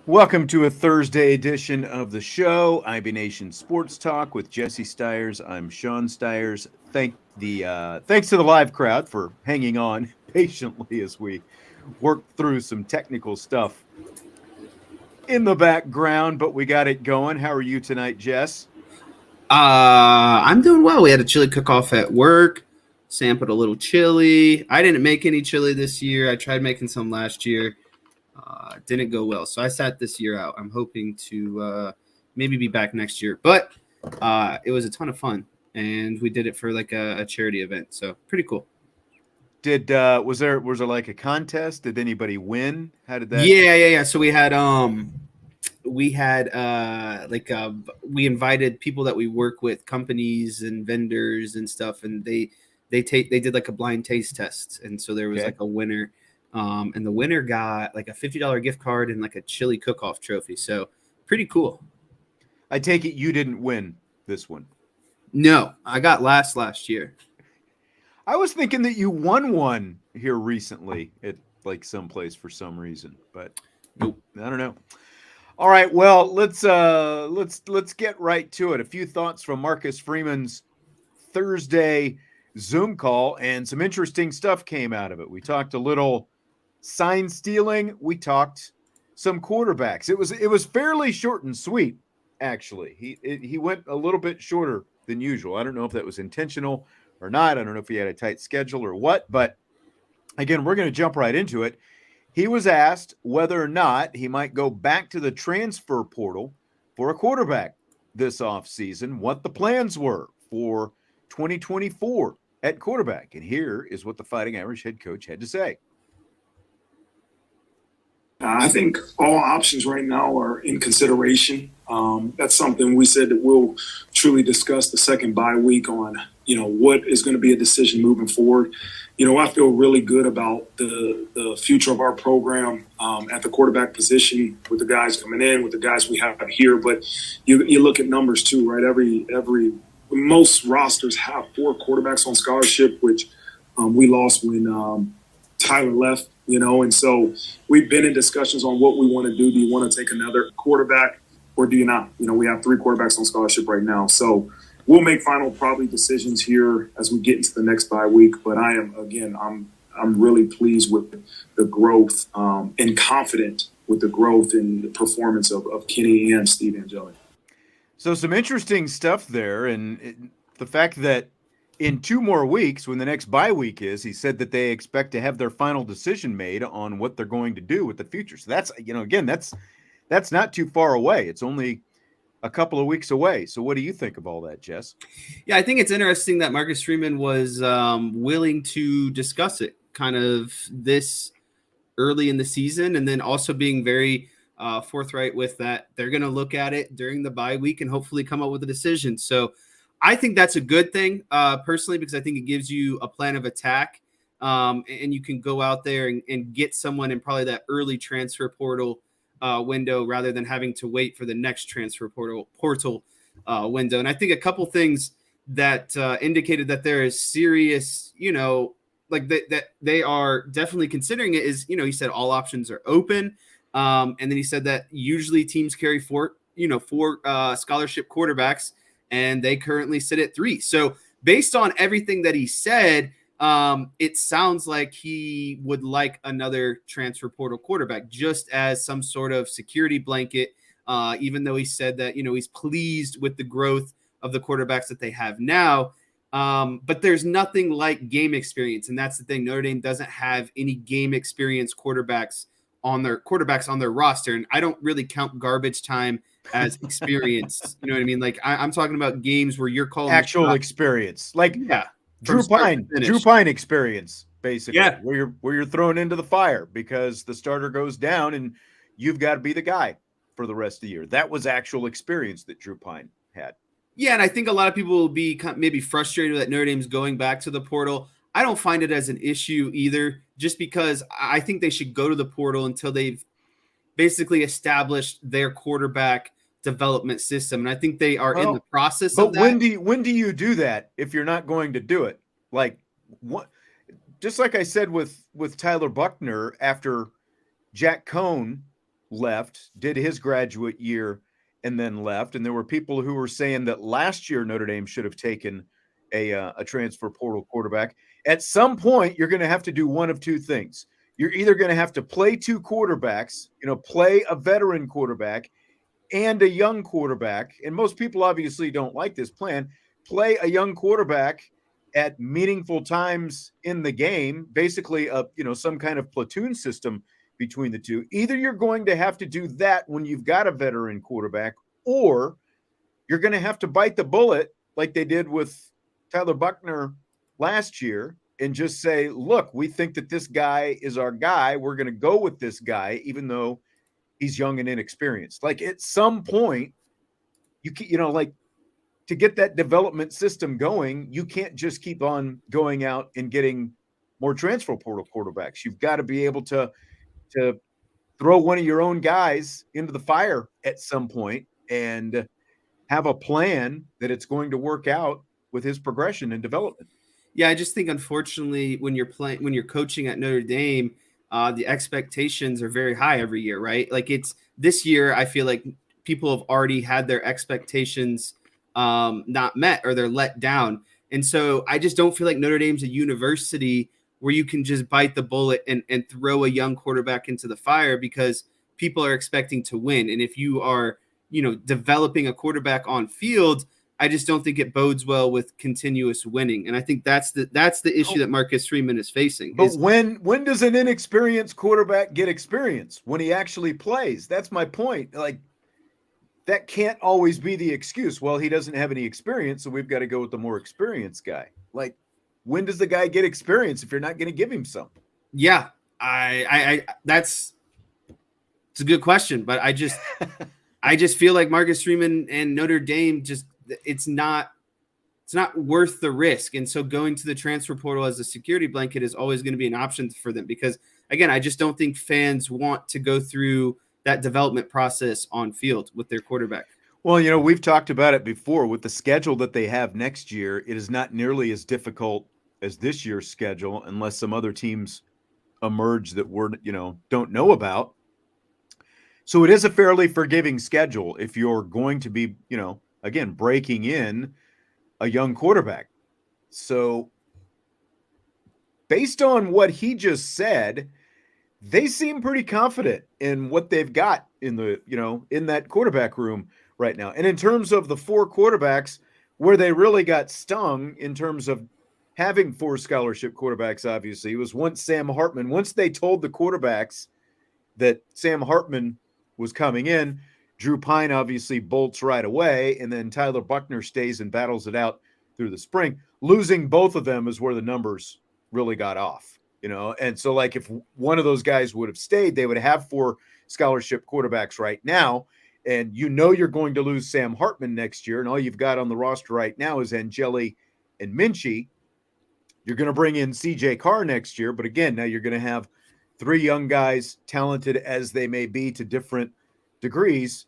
Welcome to a Thursday edition of the show, IB Nation Sports Talk with Jesse Stiers. I'm Sean Stiers. Thanks to the live crowd for hanging on patiently as we work through some technical stuff in the background, but we got it going. How are you tonight, Jess? I'm doing well. We had a chili cook-off at work. Sam put a little chili. I didn't make any chili this year. I tried making some last year. Didn't go well. So I sat this year out. I'm hoping to maybe be back next year. But it was a ton of fun. And we did it for like a charity event. So pretty cool. Was there like a contest? Did anybody win? How did that? Yeah. So we invited people that we work with, companies and vendors and stuff, and they did like a blind taste test, and so there was like a winner, and the winner got like a $50 gift card and like a chili cook-off trophy. So pretty cool. I take it you didn't win this one. No, I got last year. I was thinking that you won one here recently at like someplace for some reason, but nope. I don't know. All right, well, let's get right to it. A few thoughts from Marcus Freeman's Thursday Zoom call, and some interesting stuff came out of it. We talked a little sign stealing. We talked some quarterbacks. It was fairly short and sweet, actually. He went a little bit shorter than usual. I don't know if that was intentional or not. I don't know if he had a tight schedule or what, but again, we're going to jump right into it. He was asked whether or not he might go back to the transfer portal for a quarterback this offseason, what the plans were for 2024 at quarterback. And here is what the Fighting Irish head coach had to say. I think all options right now are in consideration. That's something we said that we'll truly discuss the second bye week on, what is going to be a decision moving forward. I feel really good about the future of our program at the quarterback position with the guys coming in, with the guys we have here. But you look at numbers too, right? Most rosters have 4 quarterbacks on scholarship, which we lost when Tyler left. And so we've been in discussions on what we want to do. Do you want to take another quarterback or do you not? We have 3 quarterbacks on scholarship right now. So we'll make final probably decisions here as we get into the next bye week. But I'm really pleased with the growth and confident with the growth and the performance of Kenny and Steve Angeli. So some interesting stuff there. And the fact that in 2 more weeks, when the next bye week is, he said that they expect to have their final decision made on what they're going to do with the future. So that's, again, that's not too far away. It's only a couple of weeks away. So what do you think of all that, Jess? Yeah, I think it's interesting that Marcus Freeman was willing to discuss it kind of this early in the season, and then also being very forthright with that. They're going to look at it during the bye week and hopefully come up with a decision. So I think that's a good thing personally, because I think it gives you a plan of attack and you can go out there and get someone in probably that early transfer portal window rather than having to wait for the next transfer portal window. And I think a couple things that indicated that there is serious, that they are definitely considering it is, he said all options are open. And then he said that usually teams carry 4 scholarship quarterbacks, and they currently sit at 3. So based on everything that he said, it sounds like he would like another transfer portal quarterback just as some sort of security blanket, even though he said that, he's pleased with the growth of the quarterbacks that they have now. But there's nothing like game experience. And that's the thing. Notre Dame doesn't have any game experience quarterbacks on their roster. And I don't really count garbage time as experience. You know what I mean? Like I'm talking about games where you're calling actual experience. Like Drew Pine experience, basically. Yeah. Where you're thrown into the fire because the starter goes down and you've got to be the guy for the rest of the year. That was actual experience that Drew Pine had. Yeah, and I think a lot of people will be maybe frustrated that Notre Dame's going back to the portal. I don't find it as an issue either, just because I think they should go to the portal until they've basically established their quarterback development system. And I think they are in the process of that. But when do you do that if you're not going to do it? Like what? Just like I said with Tyler Buckner after Jack Cohn left, did his graduate year, and then left. And there were people who were saying that last year Notre Dame should have taken a transfer portal quarterback. At some point, you're going to have to do one of two things. You're either going to have to play two quarterbacks, play a veteran quarterback and a young quarterback. And most people obviously don't like this plan. Play a young quarterback at meaningful times in the game, basically some kind of platoon system between the two. Either you're going to have to do that when you've got a veteran quarterback, or you're going to have to bite the bullet like they did with Tyler Buchner last year and just say, look, we think that this guy is our guy. We're going to go with this guy, even though he's young and inexperienced. Like at some point, to get that development system going, you can't just keep on going out and getting more transfer portal quarterbacks. You've got to be able to throw one of your own guys into the fire at some point and have a plan that it's going to work out with his progression and development. Yeah, I just think unfortunately when you're coaching at Notre Dame, the expectations are very high every year, right? Like it's this year, I feel like people have already had their expectations not met or they're let down. And so I just don't feel like Notre Dame's a university where you can just bite the bullet and throw a young quarterback into the fire because people are expecting to win. And if you are, developing a quarterback on field, I just don't think it bodes well with continuous winning. And I think that's the issue that Marcus Freeman is facing. But when does an inexperienced quarterback get experience? When he actually plays. That's my point. Like that can't always be the excuse. Well, he doesn't have any experience, so we've got to go with the more experienced guy. Like when does the guy get experience if you're not going to give him some? Yeah, it's a good question, but I just feel like Marcus Freeman and Notre Dame it's not worth the risk. And so going to the transfer portal as a security blanket is always going to be an option for them because again, I just don't think fans want to go through that development process on field with their quarterback. Well, we've talked about it before with the schedule that they have next year. It is not nearly as difficult as this year's schedule unless some other teams emerge that we're, don't know about. So it is a fairly forgiving schedule if you're going to be, again, breaking in a young quarterback. So based on what he just said, they seem pretty confident in what they've got in the, in that quarterback room right now. And in terms of the four quarterbacks, where they really got stung in terms of having four scholarship quarterbacks, obviously, it was once Sam Hartman. Once they told the quarterbacks that Sam Hartman was coming in, Drew Pine obviously bolts right away, and then Tyler Buchner stays and battles it out through the spring. Losing both of them is where the numbers really got off, And so, like, if one of those guys would have stayed, they would have four scholarship quarterbacks right now, and you're going to lose Sam Hartman next year, and all you've got on the roster right now is Angeli and Minchie. You're going to bring in C.J. Carr next year, but again, now you're going to have three young guys, talented as they may be to different degrees,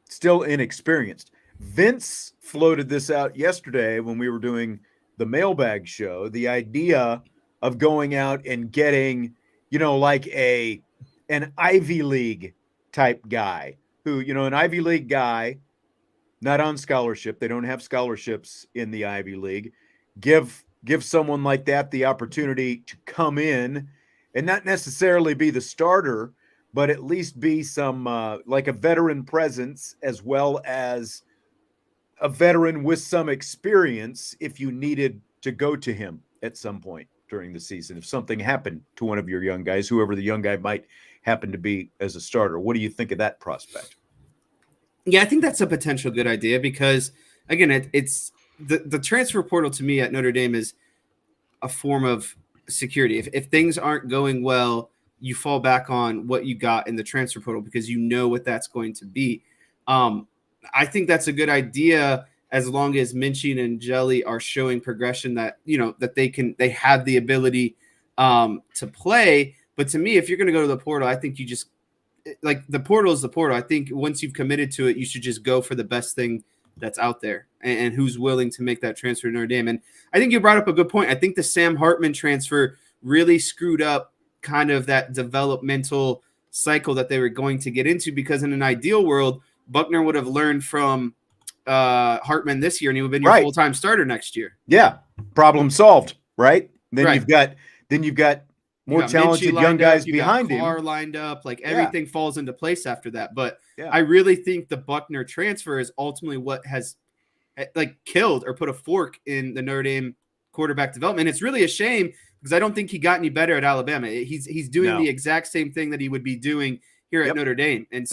still inexperienced. An floated this out yesterday when we were doing the mailbag show, the idea of going out and getting, like an Ivy League type guy who, an Ivy League guy, not on scholarship. They don't have scholarships in the Ivy League. Give someone like that the opportunity to come in and not necessarily be the starter, but at least be some like a veteran presence as well as a veteran with some experience if you needed to go to him at some point during the season. If something happened to one of your young guys, whoever the young guy might happen to be as a starter, what do you think of that prospect? Yeah, I think that's a potential good idea because, again, it's the transfer portal to me at Notre Dame is a form of security. If things aren't going well, you fall back on what you got in the transfer portal because you know what that's going to be. I think that's a good idea as long as Minchie and Jelly are showing progression that, that they have the ability to play. But to me, if you're going to go to the portal, I think you just like the portal is the portal. I think once you've committed to it, you should just go for the best thing that's out there and who's willing to make that transfer to Notre Dame. And I think you brought up a good point. I think the Sam Hartman transfer really screwed up kind of that developmental cycle that they were going to get into, because in an ideal world, Buckner would have learned from Hartman this year, and he would have been your full-time starter next year. Yeah, problem solved, right? Then Right. you've got more talented young guys behind him. Carr lined up, like everything falls into place after that. But Yeah. I really think the Buckner transfer is ultimately what has like killed or put a fork in the Notre Dame quarterback development. It's really a shame because I don't think he got any better at Alabama. He's doing the exact same thing that he would be doing here at Notre Dame. And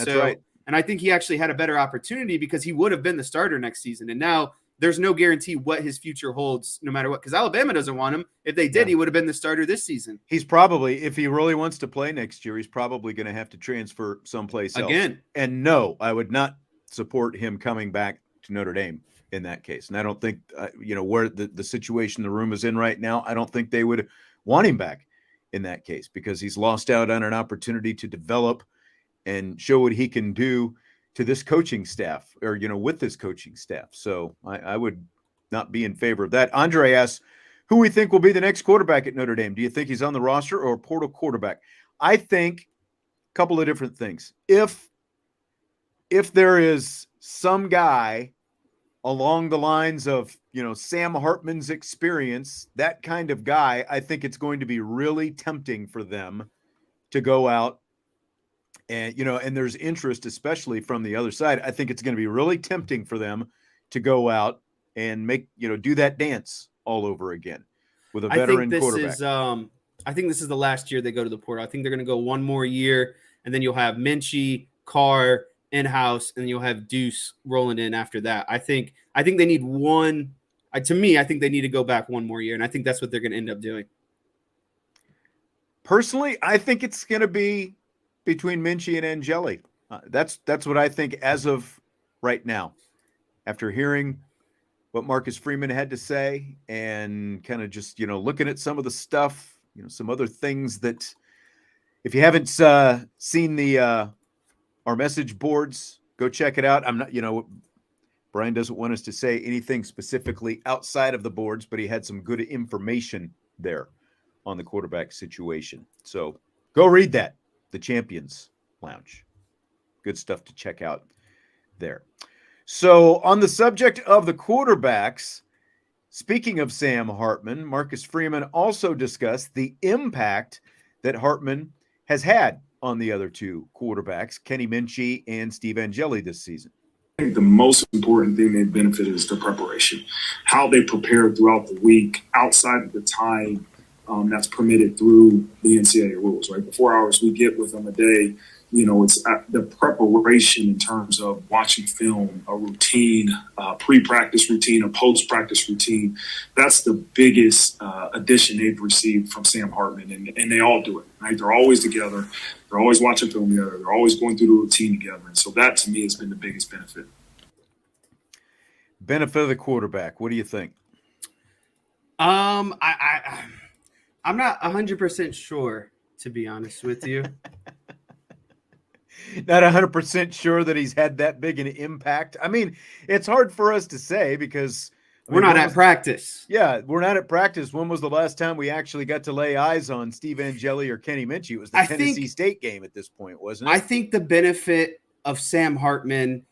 and I think he actually had a better opportunity because he would have been the starter next season. And now there's no guarantee what his future holds no matter what, because Alabama doesn't want him. If they did, he would have been the starter this season. He's probably, if he really wants to play next year, he's probably going to have to transfer someplace else. Again. And no, I would not support him coming back to Notre Dame in that case. And I don't think, where the situation the room is in right now, I don't think they would want him back in that case because he's lost out on an opportunity to develop and show what he can do to this coaching staff or, with this coaching staff. So I would not be in favor of that. Andre asks, who we think will be the next quarterback at Notre Dame? Do you think he's on the roster or a portal quarterback? I think a couple of different things. If there is some guy along the lines of, Sam Hartman's experience, that kind of guy, I think it's going to be really tempting for them to go out and, and there's interest, especially from the other side. I think it's going to be really tempting for them to go out and make, do that dance all over again with a veteran quarterback. I think this is the last year they go to the portal. I think they're going to go one more year, and then you'll have Minchie, Carr in-house, and you'll have Deuce rolling in after that. I think they need one. To me, I think they need to go back one more year, and I think that's what they're going to end up doing. Personally, I think it's going to be between Minchie and Angeli. That's what I think as of right now. After hearing what Marcus Freeman had to say and kind of just, looking at some of the stuff, some other things that if you haven't seen our message boards, go check it out. I'm not, Brian doesn't want us to say anything specifically outside of the boards, but he had some good information there on the quarterback situation. So go read that, the Champions Lounge. Good stuff to check out there. So on the subject of the quarterbacks, speaking of Sam Hartman, Marcus Freeman also discussed the impact that Hartman has had on the other two quarterbacks, Kenny Minchie and Steve Angeli, this season. I think the most important thing they benefited is their preparation, how they prepare throughout the week outside of the time that's permitted through the NCAA rules, right? The 4 hours we get with them a day, it's the preparation in terms of watching film, a routine, a pre-practice routine, a post-practice routine. That's the biggest addition they've received from Sam Hartman, and they all do it, right? They're always together. They're always watching film together. They're always going through the routine together. And so that, to me, has been the biggest benefit. Benefit of the quarterback. What do you think? I'm not 100% sure, to be honest with you. Not 100% sure that he's had that big an impact. I mean, it's hard for us to say because we're not at practice. Yeah, we're not at practice. When was the last time we actually got to lay eyes on Steve Angeli or Kenny Minchie? It was the Tennessee State game at this point, wasn't it? I think the benefit of Sam Hartman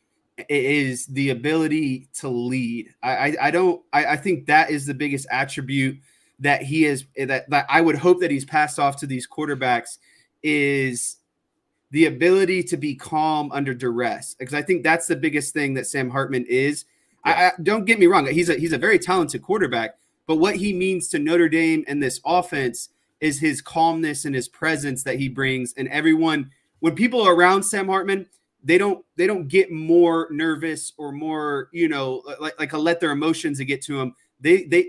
is the ability to lead. I think that is the biggest attribute that he is, that I would hope that he's passed off to these quarterbacks, is the ability to be calm under duress. Because I think that's the biggest thing that Sam Hartman is. Yeah. Don't get me wrong. He's a very talented quarterback, but what he means to Notre Dame and this offense is his calmness and his presence that he brings. And everyone, when people are around Sam Hartman, they don't get more nervous or more, like let their emotions get to him.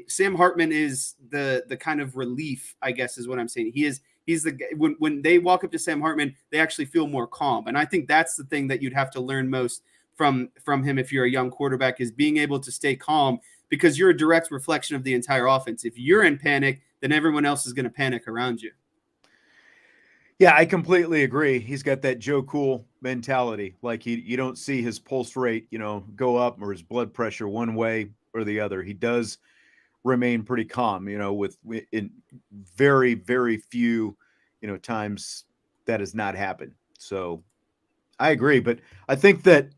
Sam Hartman is the kind of relief, I guess, is what I'm saying. He's the when they walk up to Sam Hartman, they actually feel more calm. And I think that's the thing that you'd have to learn most from him if you're a young quarterback, is being able to stay calm, because you're a direct reflection of the entire offense. If you're in panic, then everyone else is going to panic around you. Yeah, I completely agree. He's got that Joe Cool mentality. Like you don't see his pulse rate, go up, or his blood pressure one way or the other. He does remain pretty calm, with in very, very few, times that has not happened. So I agree, but I think that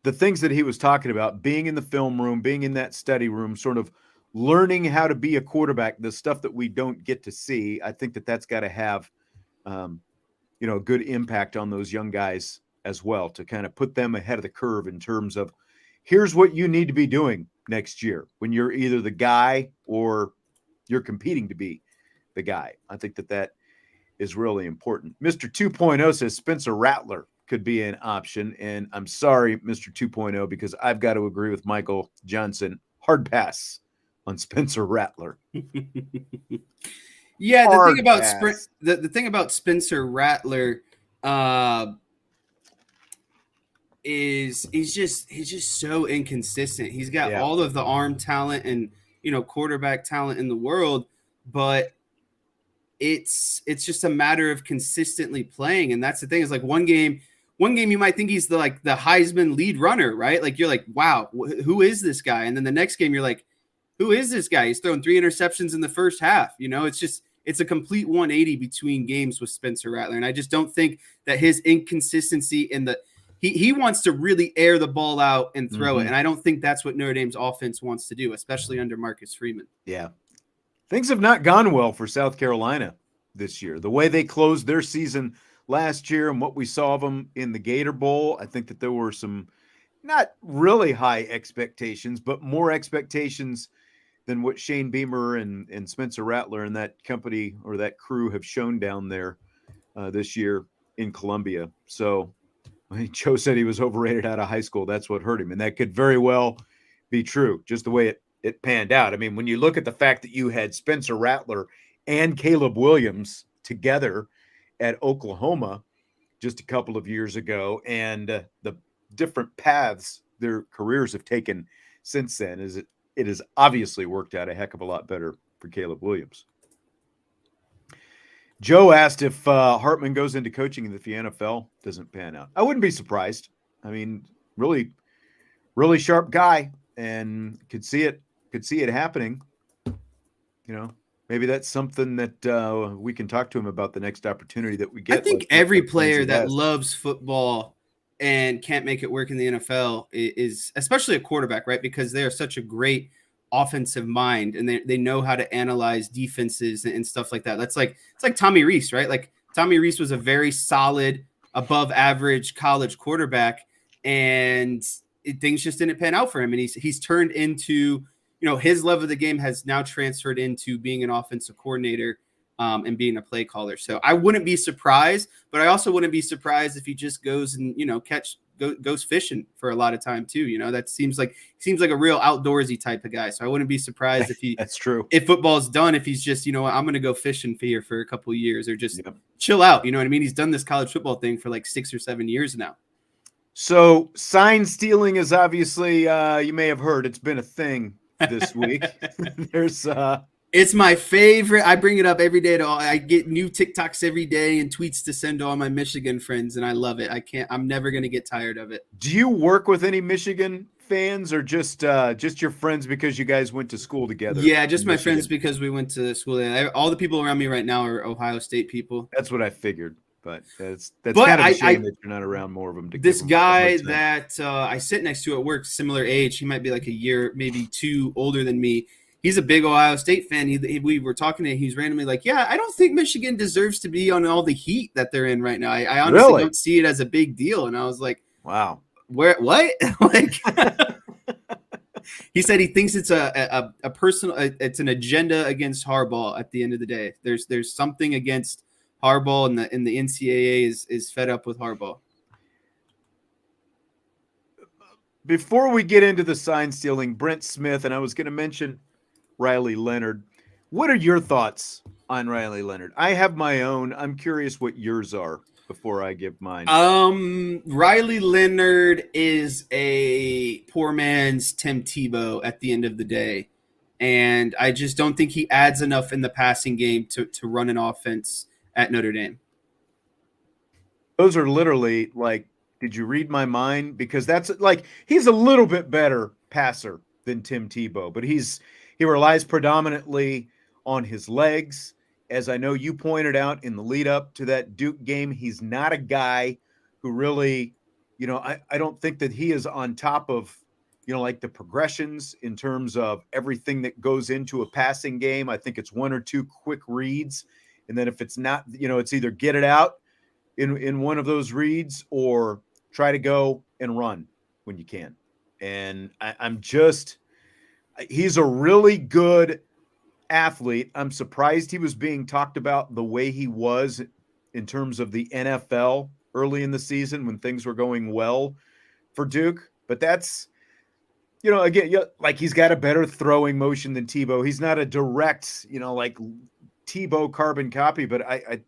the things that he was talking about, being in the film room, being in that study room, sort of learning how to be a quarterback, the stuff that we don't get to see, I think that that's got to have, a good impact on those young guys as well, to kind of put them ahead of the curve in terms of here's what you need to be doing next year when you're either the guy or you're competing to be the guy. I think that is really important. Mr. 2.0 says Spencer Rattler could be an option. And I'm sorry, Mr. 2.0, because I've got to agree with Michael Johnson. Hard pass on Spencer Rattler. Yeah, Hard the thing about pass. the thing about Spencer Rattler is he's just so inconsistent. He's got all of the arm talent and quarterback talent in the world, but it's just a matter of consistently playing. And that's the thing, is like one game you might think he's the Heisman lead runner, right? Like you're like, wow, who is this guy? And then the next game you're like, who is this guy? He's throwing 3 interceptions in the first half. It's a complete 180 between games with Spencer Rattler. And I just don't think that his inconsistency in he wants to really air the ball out and throw it. And I don't think that's what Notre Dame's offense wants to do, especially under Marcus Freeman. Yeah. Things have not gone well for South Carolina this year. The way they closed their season last year and what we saw of them in the Gator Bowl, I think that there were some not really high expectations, but more expectations than what Shane Beamer and Spencer Rattler and that company or that crew have shown down there this year in Columbia. So I think Joe said he was overrated out of high school. That's what hurt him. And that could very well be true, just the way it panned out. I mean, when you look at the fact that you had Spencer Rattler and Caleb Williams together at Oklahoma just a couple of years ago, and the different paths their careers have taken since then, it has obviously worked out a heck of a lot better for Caleb Williams. Joe asked if Hartman goes into coaching if the NFL doesn't pan out. I wouldn't be surprised. I mean, really, really sharp guy, and could see it happening. Maybe that's something that we can talk to him about the next opportunity that we get. I think every player that loves football and can't make it work in the NFL is especially a quarterback, right? Because they are such a great offensive mind, and they know how to analyze defenses and stuff like that. It's like Tommy Rees, right? Like Tommy Rees was a very solid, above average college quarterback, and things just didn't pan out for him. And he's turned into, his love of the game has now transferred into being an offensive coordinator and being a play caller. So I wouldn't be surprised, but I also wouldn't be surprised if he just goes and, goes fishing for a lot of time too. That seems like a real outdoorsy type of guy. So I wouldn't be surprised if that's true. If football's done, if he's just, I'm going to go fishing for a couple of years, or just chill out. You know what I mean? He's done this college football thing for like 6 or 7 years now. So sign stealing is obviously, you may have heard, it's been a thing this week. It's my favorite. I bring it up every day. I get new TikToks every day and tweets to send to all my Michigan friends, and I love it. I'm never going to get tired of it. Do you work with any Michigan fans, or just your friends because you guys went to school together? Yeah, just my friends because we went to school. All the people around me right now are Ohio State people. That's what I figured. But that's kind of a shame that you're not around more of them. This guy that I sit next to at work, similar age, he might be like a year, maybe 2 older than me. He's a big Ohio State fan. We were talking to him. He's randomly like, yeah, I don't think Michigan deserves to be on all the heat that they're in right now. I honestly don't see it as a big deal. And I was like, wow, what? Like, he said he thinks it's a personal, it's an agenda against Harbaugh at the end of the day. There's something against Harbaugh, and the NCAA is fed up with Harbaugh. Before we get into the sign stealing, Brent Smith, and I was going to mention Riley Leonard. What are your thoughts on Riley Leonard? I have my own. I'm curious what yours are before I give mine. Riley Leonard is a poor man's Tim Tebow at the end of the day. And I just don't think he adds enough in the passing game to run an offense at Notre Dame. Those are literally like, did you read my mind? Because that's like, he's a little bit better passer than Tim Tebow, but he relies predominantly on his legs. As I know you pointed out in the lead up to that Duke game, he's not a guy who really, I don't think that he is on top of, like the progressions in terms of everything that goes into a passing game. I think it's one or two quick reads. And then if it's not, it's either get it out in one of those reads or try to go and run when you can. And he's a really good athlete. I'm surprised he was being talked about the way he was in terms of the NFL early in the season when things were going well for Duke. But that's, again, like he's got a better throwing motion than Tebow. He's not a direct, like Tebow carbon copy, but I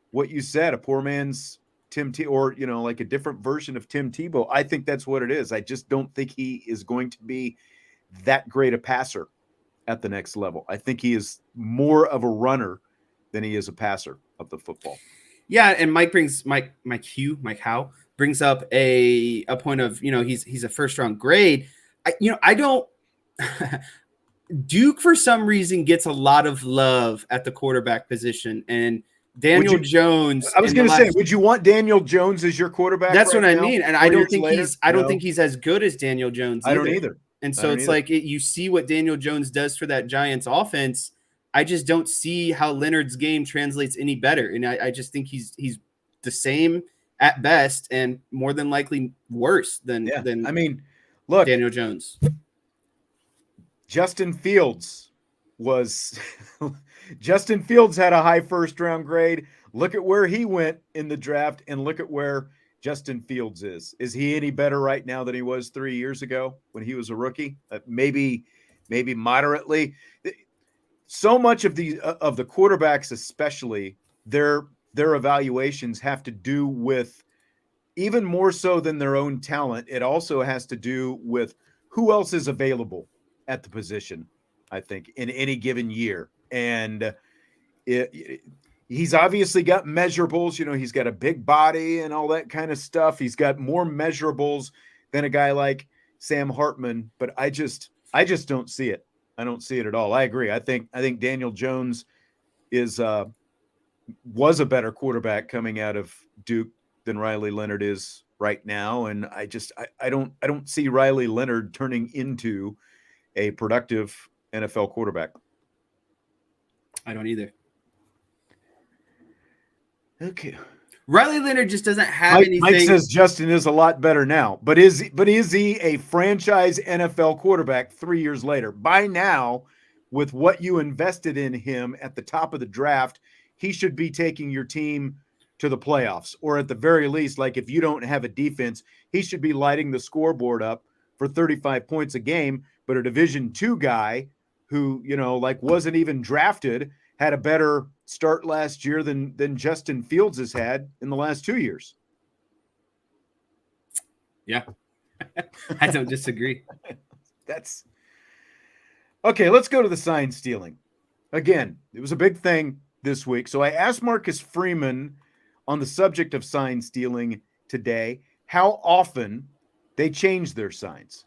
what you said, a poor man's Tim Tebow, or, like a different version of Tim Tebow. I think that's what it is. I just don't think he is going to be that great a passer at the next level. I think he is more of a runner than he is a passer of the football. Yeah, and Mike Howe brings up a point of, he's a first round grade. I don't Duke for some reason gets a lot of love at the quarterback position, and Daniel Jones. I was going to say, would you want Daniel Jones as your quarterback? That's right what now, I mean, and I don't think he's as good as Daniel Jones. I don't either. And so it's like you see what Daniel Jones does for that Giants offense. I just don't see how Leonard's game translates any better, and I just think he's the same at best, and more than likely worse than I mean, look, Daniel Jones. Justin Fields had a high first round grade. Look at where he went in the draft, and look at where Justin Fields is. Is he any better right now than he was 3 years ago when he was a rookie? Maybe moderately. So much of the quarterbacks, especially their evaluations, have to do with, even more so than their own talent, it also has to do with who else is available at the position, I think, in any given year. And he's obviously got measurables. He's got a big body and all that kind of stuff. He's got more measurables than a guy like Sam Hartman, but I just don't see it. I don't see it at all. I agree. I think Daniel Jones was a better quarterback coming out of Duke than Riley Leonard is right now. And I don't see Riley Leonard turning into a productive NFL quarterback. I don't either. Okay. Riley Leonard just doesn't have anything. Mike says Justin is a lot better now, but is he a franchise NFL quarterback 3 years later? By now, with what you invested in him at the top of the draft, he should be taking your team to the playoffs, or at the very least, like if you don't have a defense, he should be lighting the scoreboard up for 35 points a game. But a Division II guy who, wasn't even drafted had a better start last year than Justin Fields has had in the last 2 years. Yeah. I don't disagree. That's okay. Let's go to the sign stealing. Again, it was a big thing this week. So I asked Marcus Freeman on the subject of sign stealing today, how often they change their signs.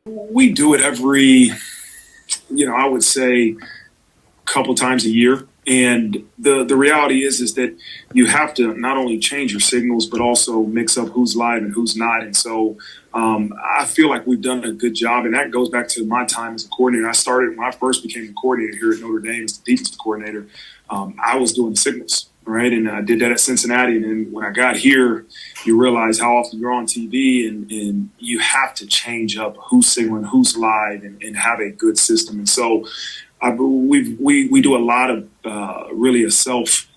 We do it every, I would say a couple times a year. And the reality is that you have to not only change your signals, but also mix up who's live and who's not. And so I feel like we've done a good job. And that goes back to my time as a coordinator. I started when I first became the coordinator here at Notre Dame as the defensive coordinator. I was doing signals, right? And I did that at Cincinnati. And then when I got here, you realize how often you're on TV and you have to change up who's signaling, who's live, and have a good system. And so we do a lot of really a self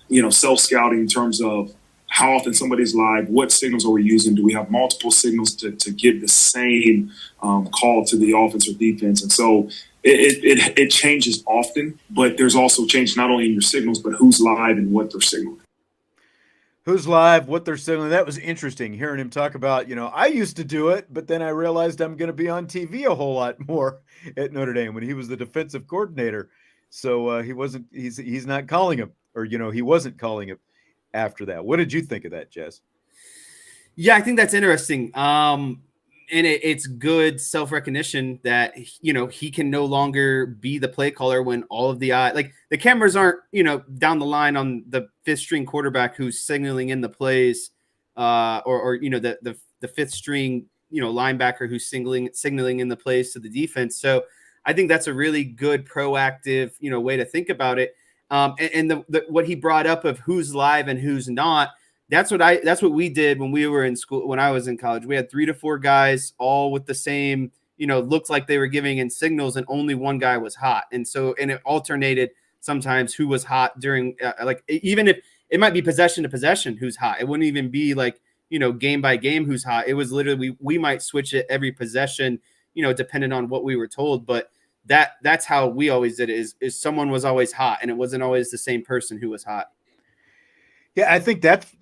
scouting in terms of how often somebody's live, what signals are we using? Do we have multiple signals to give the same call to the offense or defense? And so it changes often, but there's also change not only in your signals, but who's live and what they're signaling. Who's live, what they're signaling. That was interesting hearing him talk about, I used to do it, but then I realized I'm going to be on TV a whole lot more at Notre Dame when he was the defensive coordinator. So he's not calling him, or, he wasn't calling him after that. What did you think of that, Jess? Yeah, I think that's interesting. And it's good self-recognition that, he can no longer be the play caller when all of the the cameras aren't, down the line on the fifth string quarterback who's signaling in the plays or the fifth string, linebacker who's signaling in the plays to the defense. So I think that's a really good proactive, way to think about it. And what he brought up of who's live and who's not, that's what we did when we were in school. When I was in college, we had 3 to 4 guys all with the same, looked like they were giving in signals, and only one guy was hot. And it alternated sometimes who was hot during, even if it might be possession to possession, who's hot. It wouldn't even be like, game by game who's hot. It was literally, we might switch it every possession, depending on what we were told. But that's how we always did it, is someone was always hot, and it wasn't always the same person who was hot. Yeah, I think that's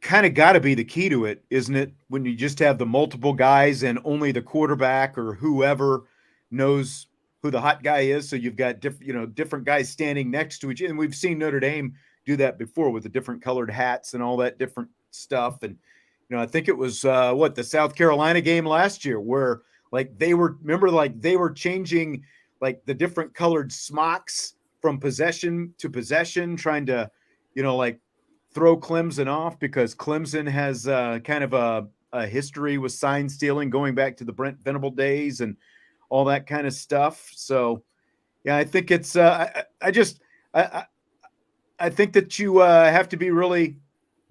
kind of got to be the key to it, isn't it? When you just have the multiple guys and only the quarterback or whoever knows who the hot guy is. So you've got different guys standing next to each other. And we've seen Notre Dame do that before with the different colored hats and all that different stuff. And, I think it was the South Carolina game last year where they were changing like the different colored smocks from possession to possession, trying to, throw Clemson off, because Clemson has kind of a history with sign stealing going back to the Brent Venable days and all that kind of stuff. So, yeah, I think it's I think that you have to be really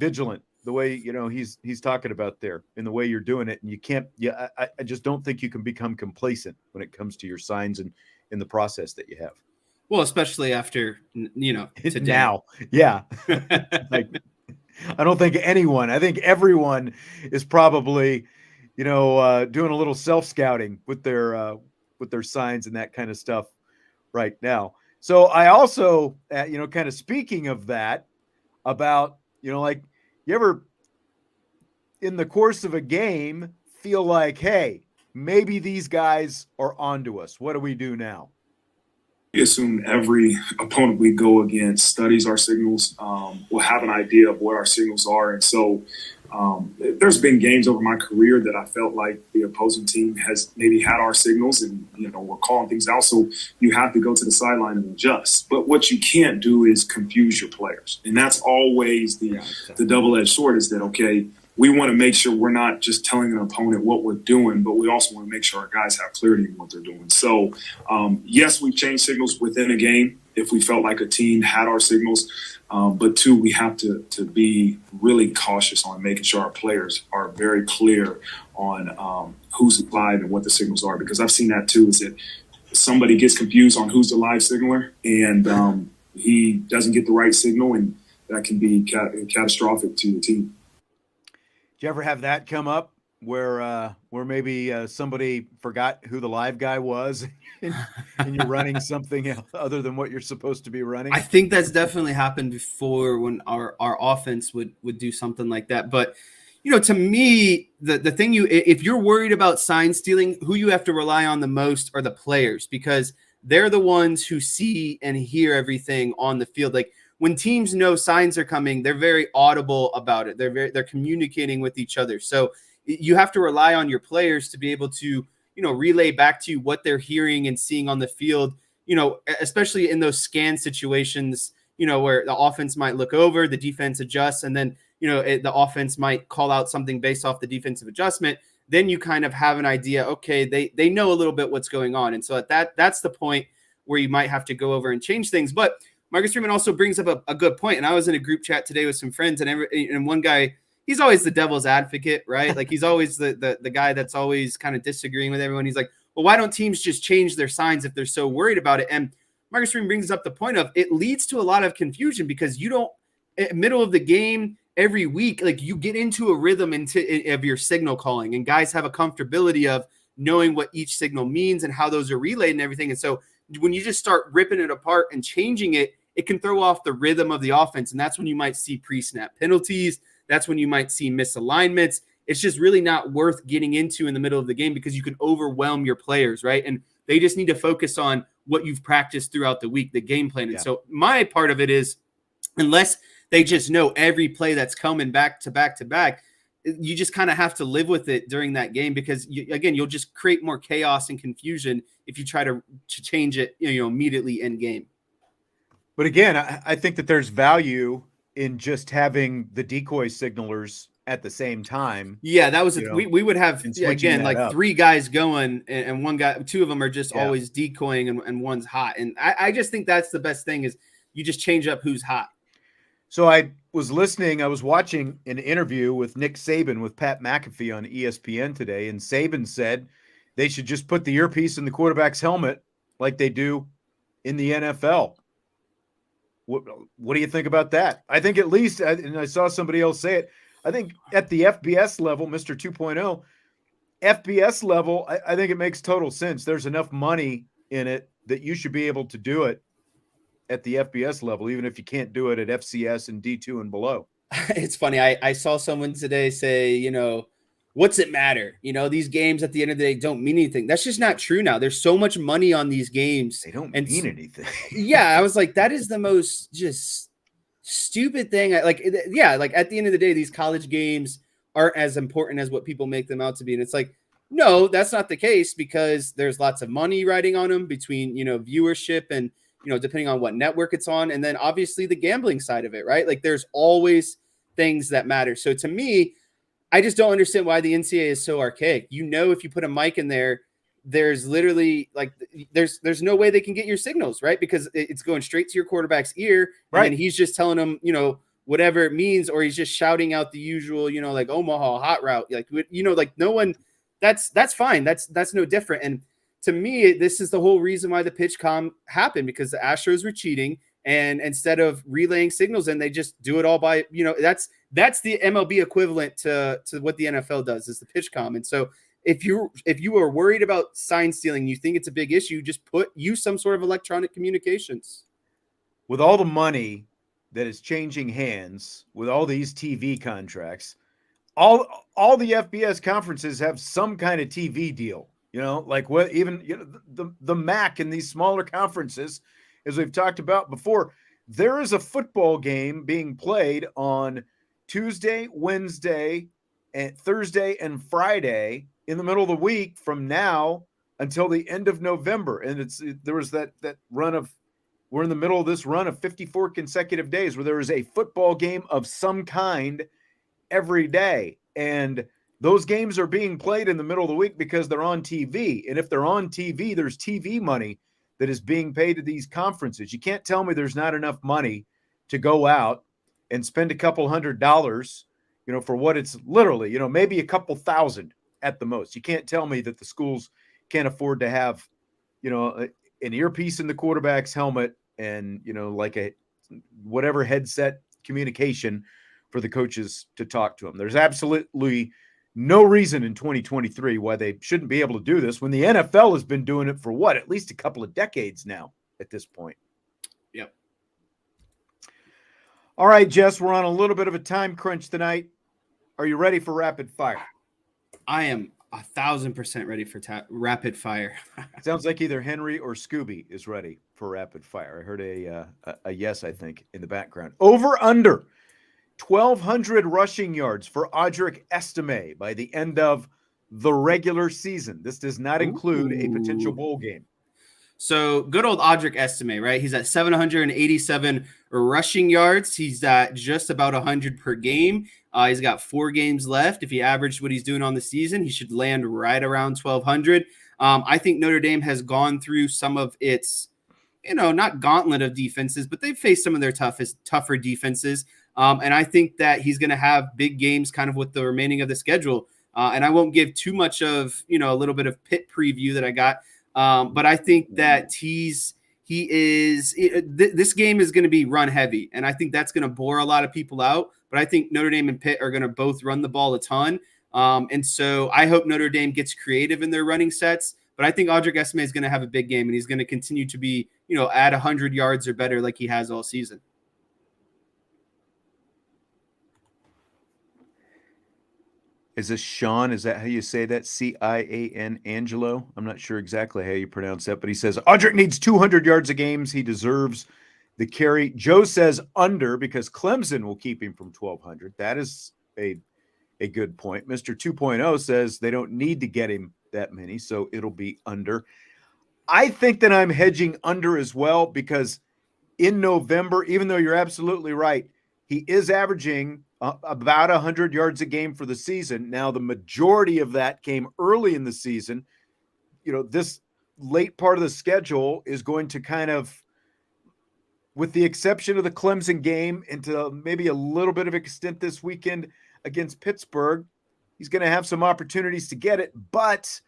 vigilant the way he's talking about there, in the way you're doing it, and you can't. Yeah, I just don't think you can become complacent when it comes to your signs and in the process that you have. Well, especially after, today. Now. Yeah. I don't think anyone, I think everyone is probably, doing a little self-scouting with their signs and that kind of stuff right now. So I also, kind of speaking of that, about, you ever in the course of a game feel like, hey, maybe these guys are onto us. What do we do now? We assume every opponent we go against studies our signals, will have an idea of what our signals are. And so there's been games over my career that I felt like the opposing team has maybe had our signals and, we're calling things out. So you have to go to the sideline and adjust. But what you can't do is confuse your players. And that's always the double-edged sword, is that, okay, we want to make sure we're not just telling an opponent what we're doing, but we also want to make sure our guys have clarity in what they're doing. So, yes, we've changed signals within a game if we felt like a team had our signals. But two, we have to be really cautious on making sure our players are very clear on who's live and what the signals are. Because I've seen that too, is that somebody gets confused on who's the live signaler, and he doesn't get the right signal, and that can be catastrophic to the team. Did you ever have that come up where maybe somebody forgot who the live guy was and you're running something other than what you're supposed to be running? I think that's definitely happened before, when our offense would do something like that. But, to me, the thing if you're worried about sign stealing, who you have to rely on the most are the players, because they're the ones who see and hear everything on the field. Like, when teams know signs are coming, they're very audible about it. They're communicating with each other. So you have to rely on your players to be able to, relay back to you what they're hearing and seeing on the field, especially in those scan situations, where the offense might look over, the defense adjusts, and then, the offense might call out something based off the defensive adjustment. Then you kind of have an idea, okay, they know a little bit what's going on. And so that's the point where you might have to go over and change things. But Marcus Freeman also brings up a good point. And I was in a group chat today with some friends, and one guy, he's always the devil's advocate, right? Like, he's always the guy that's always kind of disagreeing with everyone. He's like, well, why don't teams just change their signs if they're so worried about it? And Marcus Freeman brings up the point of, it leads to a lot of confusion, because you don't, middle of the game, every week, like, you get into a rhythm of your signal calling, and guys have a comfortability of knowing what each signal means and how those are relayed and everything. And so when you just start ripping it apart and changing it, it can throw off the rhythm of the offense. And that's when you might see pre-snap penalties. That's when you might see misalignments. It's just really not worth getting into in the middle of the game, because you can overwhelm your players, right? And they just need to focus on what you've practiced throughout the week, the game plan. And so my part of it is, unless they just know every play that's coming back to back to back, you just kind of have to live with it during that game, because you'll just create more chaos and confusion if you try to change it, immediately in game. But again, I think that there's value in just having the decoy signalers at the same time. Yeah, that was we would have again like up. 3 guys going, and one guy, 2 of them are just always decoying, and one's hot. And I just think that's the best thing is you just change up who's hot. So I was watching an interview with Nick Saban with Pat McAfee on ESPN today, and Saban said they should just put the earpiece in the quarterback's helmet like they do in the NFL. What do you think about that? I think at least, and I saw somebody else say it, I think at the FBS level, Mr. 2.0, FBS level, I think it makes total sense. There's enough money in it that you should be able to do it at the FBS level, even if you can't do it at FCS and D2 and below. It's funny. I saw someone today say, what's it matter? These games at the end of the day don't mean anything. That's just not true now. There's so much money on these games. They don't mean anything. Yeah, I was like, that is the most just stupid thing. Like at the end of the day, these college games aren't as important as what people make them out to be. And it's like, no, that's not the case, because there's lots of money riding on them between, viewership and, depending on what network it's on. And then obviously the gambling side of it, right? Like there's always things that matter. So to me, I just don't understand why the NCAA is so archaic. If you put a mic in there, there's literally like, there's no way they can get your signals, right? Because it's going straight to your quarterback's ear. Right. And he's just telling them, whatever it means, or he's just shouting out the usual, like Omaha hot route. Like, like no one, that's fine. That's no different. And to me, this is the whole reason why the pitch comm happened, because the Astros were cheating, and instead of relaying signals, and they just do it all by, that's the MLB equivalent to what the NFL does, is the pitch comm. And so if you are worried about sign stealing, you think it's a big issue, just use some sort of electronic communications. With all the money that is changing hands, with all these TV contracts, all the FBS conferences have some kind of TV deal. Like what even the MAC and these smaller conferences, as we've talked about before, there is a football game being played on Tuesday, Wednesday, and Thursday and Friday in the middle of the week from now until the end of November. And there was that run of, we're in the middle of this run of 54 consecutive days where there is a football game of some kind every day. And those games are being played in the middle of the week because they're on TV. And if they're on TV, there's TV money that is being paid to these conferences. You can't tell me there's not enough money to go out and spend a couple $100, for what it's literally, maybe a couple $1,000 at the most. You can't tell me that the schools can't afford to have, an earpiece in the quarterback's helmet and, like a whatever headset communication for the coaches to talk to them. There's absolutely no reason in 2023 why they shouldn't be able to do this when the NFL has been doing it for at least a couple of decades now at this point. Yep. All right, Jess, we're on a little bit of a time crunch tonight. Are you ready for rapid fire? I am 1,000% ready for rapid fire. Sounds like either Henry or Scooby is ready for rapid fire. I heard a yes, I think, in the background. Over under 1,200 rushing yards for Audric Estime by the end of the regular season. This does not include a potential bowl game. So good old Audric Estime, right? He's at 787 rushing yards. He's at just about 100 per game. He's got 4 games left. If he averaged what he's doing on the season, he should land right around 1,200. I think Notre Dame has gone through some of its, not gauntlet of defenses, but they've faced some of their tougher defenses. And I think that he's going to have big games kind of with the remaining of the schedule. And I won't give too much of, a little bit of pit preview that I got. But I think that this game is going to be run heavy. And I think that's going to bore a lot of people out. But I think Notre Dame and Pitt are going to both run the ball a ton. And so I hope Notre Dame gets creative in their running sets. But I think Audric Estime is going to have a big game, and he's going to continue to be, at 100 yards or better like he has all season. Is this Sean? Is that how you say that? C-I-A-N, Angelo? I'm not sure exactly how you pronounce that, but he says Audric needs 200 yards a game. He deserves the carry. Joe says under because Clemson will keep him from 1,200. That is a good point. Mr. 2.0 says they don't need to get him that many, so it'll be under. I think that I'm hedging under as well because in November, even though you're absolutely right, he is averaging about 100 yards a game for the season. Now, the majority of that came early in the season. This late part of the schedule is going to kind of, with the exception of the Clemson game and to maybe a little bit of extent this weekend against Pittsburgh, he's going to have some opportunities to get it. But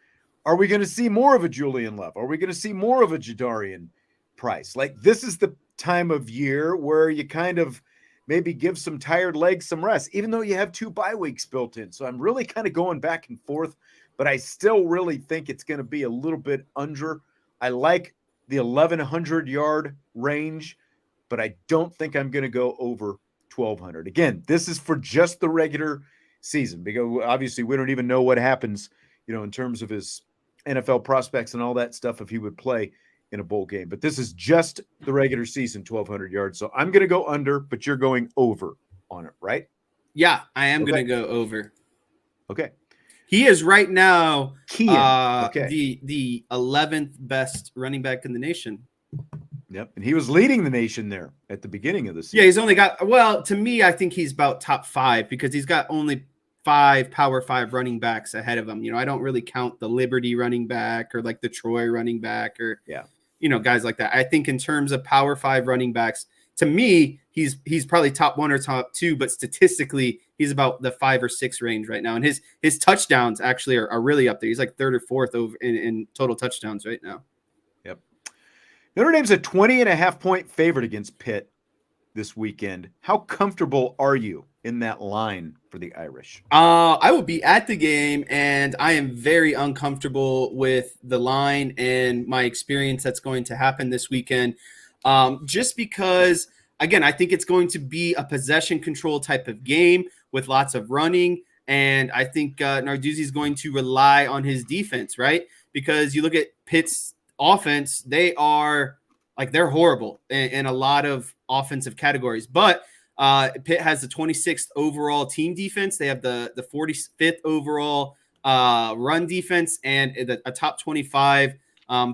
are we going to see more of a Julian Love? Are we going to see more of a Jadarian Price? Like, this is the time of year where you kind of maybe give some tired legs some rest, even though you have 2 bye weeks built in. So I'm really kind of going back and forth, but I still really think it's going to be a little bit under. I like the 1,100 yard range, but I don't think I'm going to go over 1,200. Again, this is for just the regular season, because obviously we don't even know what happens, in terms of his NFL prospects and all that stuff if he would play in a bowl game. But this is just the regular season, 1,200 yards. So I'm going to go under, but you're going over on it, right? Yeah, I am going to go over. Okay. He is right now okay. the 11th best running back in the nation. Yep. And he was leading the nation there at the beginning of the season. Yeah, he's only got, well, to me, I think he's about top 5 because he's got only 5 Power 5 running backs ahead of him. I don't really count the Liberty running back or like the Troy running back or, guys like that. I think in terms of Power 5 running backs, to me, he's probably top 1 or top 2, but statistically, he's about the 5 or 6 range right now. And his touchdowns actually are really up there. He's like 3rd or 4th over in total touchdowns right now. Yep. Notre Dame's a 20.5 point favorite against Pitt this weekend. How comfortable are you in that line for the Irish? I will be at the game, and I am very uncomfortable with the line and my experience that's going to happen this weekend. Just because, again, I think it's going to be a possession control type of game with lots of running. And I think Narduzzi is going to rely on his defense, right? Because you look at Pitt's offense, they're horrible in a lot of offensive categories. But Pitt has the 26th overall team defense. They have the 45th overall run defense and a top 25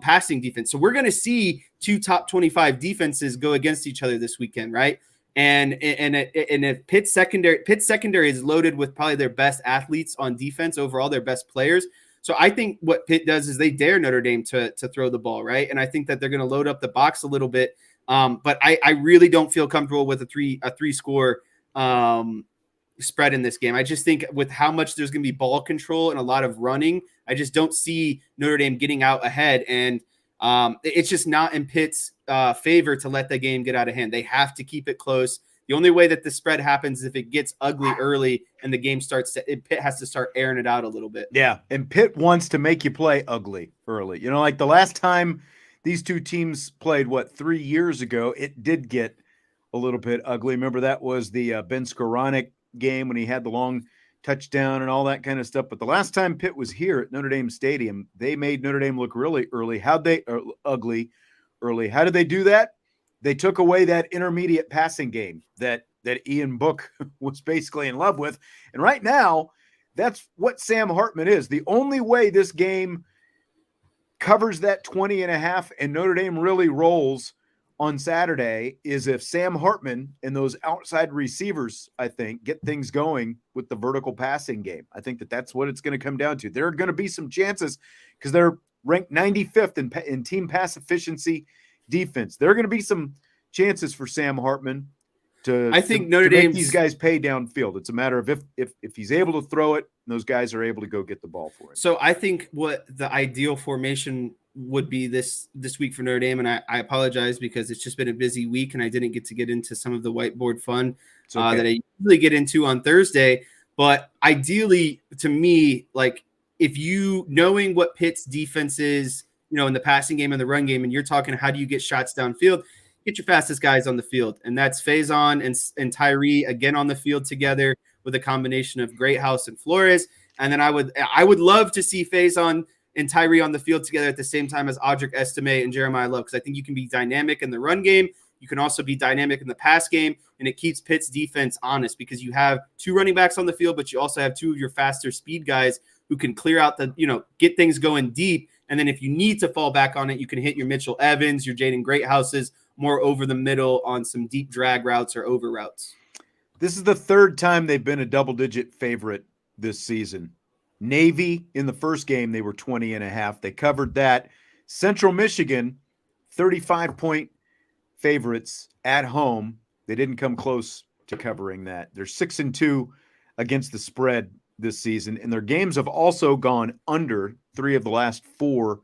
passing defense. So we're going to see 2 top 25 defenses go against each other this weekend, right? And if Pitt's secondary is loaded with probably their best athletes on defense overall, their best players. So I think what Pitt does is they dare Notre Dame to throw the ball, right? And I think that they're going to load up the box a little bit. But I really don't feel comfortable with a three score spread in this game. I just think with how much there's going to be ball control and a lot of running, I just don't see Notre Dame getting out ahead. And it's just not in Pitt's favor to let the game get out of hand. They have to keep it close. The only way that the spread happens is if it gets ugly early and the game Pitt has to start airing it out a little bit. Yeah, and Pitt wants to make you play ugly early. Like the last time these two teams played, 3 years ago, it did get a little bit ugly. Remember that was the Ben Skoranek game when he had the long touchdown and all that kind of stuff. But the last time Pitt was here at Notre Dame Stadium, they made Notre Dame look really ugly. Ugly early. How did they do that? They took away that intermediate passing game that Ian Book was basically in love with. And right now, that's what Sam Hartman is. The only way this game covers that 20.5 and Notre Dame really rolls on Saturday is if Sam Hartman and those outside receivers, I think, get things going with the vertical passing game. I think that's what it's going to come down to. There are going to be some chances because they're ranked 95th in team pass efficiency defense. There are going to be some chances for Sam Hartman to Notre Dame make these guys pay downfield. It's a matter of if he's able to throw it, those guys are able to go get the ball for it. So I think what the ideal formation would be this week for Notre Dame, and I apologize because it's just been a busy week and I didn't get to get into some of the whiteboard fun that I usually get into on Thursday. But ideally, to me, like if you knowing what Pitt's defense is, in the passing game and the run game, and you're talking how do you get shots downfield, get your fastest guys on the field. And that's Faison and Tyree again on the field together with a combination of Greathouse and Flores. And then I would love to see Faison and Tyree on the field together at the same time as Audric Estime and Jeremiah Love, because I think you can be dynamic in the run game. You can also be dynamic in the pass game, and it keeps Pitt's defense honest because you have 2 running backs on the field, but you also have 2 of your faster speed guys who can clear out get things going deep. And then if you need to fall back on it, you can hit your Mitchell Evans, your Jaden Greathouses more over the middle on some deep drag routes or over routes. This is the third time they've been a double-digit favorite this season. Navy, in the first game, they were 20.5. They covered that. Central Michigan, 35-point favorites at home. They didn't come close to covering that. They're 6-2 against the spread this season, and their games have also gone under 3 of the last 4